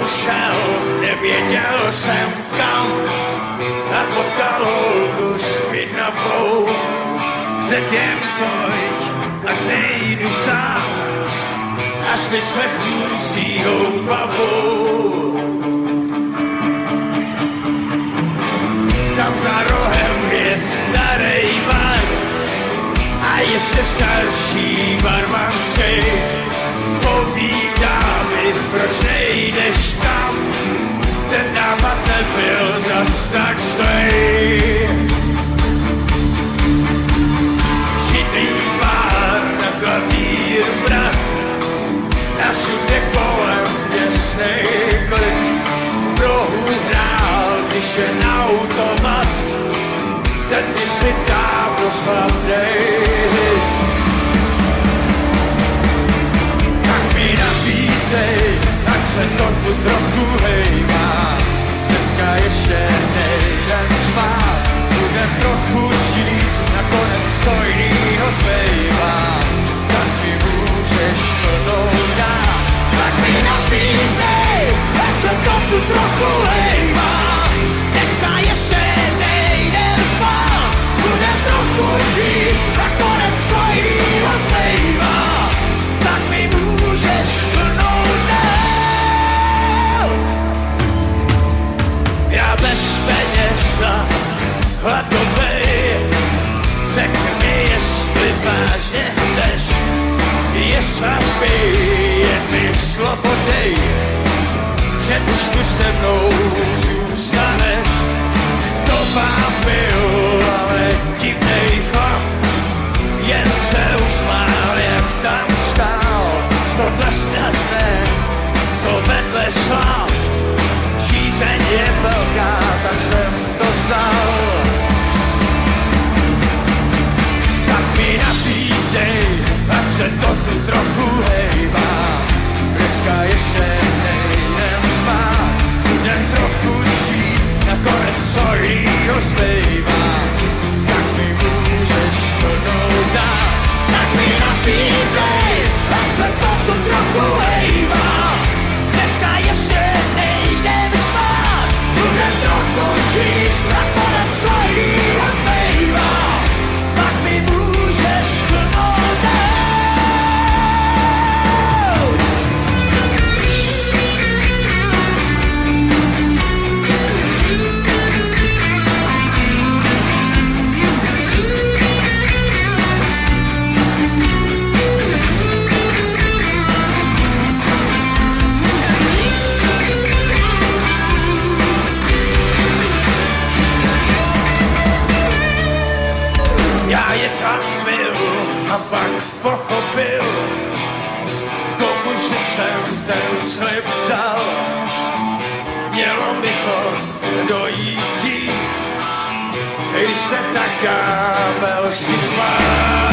šel, nevěděl jsem kam a potkal holku špinavou. Řekl jen pojď a nejdu sám, až vyslechnu s jí houpavou. Tam za rohem je starý bar a ještě starší barmanský. Povídá mi, proč nejdeš tam, ten nápad nebyl zas tak zlej. Žitý pár na klavír brat a všude kolem děsnej klid. V rohu hrál, když je na automat, ten by si dávno slavnej hit. Tak mi nabídej, ať se to tu trochu hejvá. Dneska ještě nejdem spát, budem trochu žít, nakonec co jinýho zbejvá. Tak mi můžeš plnou dát, tak mi nabídej, ať se to tu trochu hejvá. Dneska ještě nejdem spát, budem trochu žít, nakonec co jinýho zbejvá. Tak mi můžeš plnou dát. Já bez peněz a hladovej, řekni, jestli vážně chceš, je svatý, je mi slovo dej, že už tu se mnou zůstaneš. To vám byl ale divnej chlap, jen se usmál, jak tam stál. Tohle snad ne, to vedle slám, žízeň je velká, tak jsem to vzal. Tak mi nabídej, ať se to tu trochu hejvá. Dneska ještě nejdem spát, budem trochu žít, nakonec co jinýho zbejvá. Tak mi můžeš plnou dát, tak mi nabídej, ať se to tu trochu hejvá. Dneska ještě nejdem spát, budem trochu žít, nakonec co jinýho zbejvá. Tak mi můžeš plnou dát. Já je tam byl a pak pochopil, komu že jsem ten slib dal. Mělo mi to dojít dřív, když se ta kábel si svál.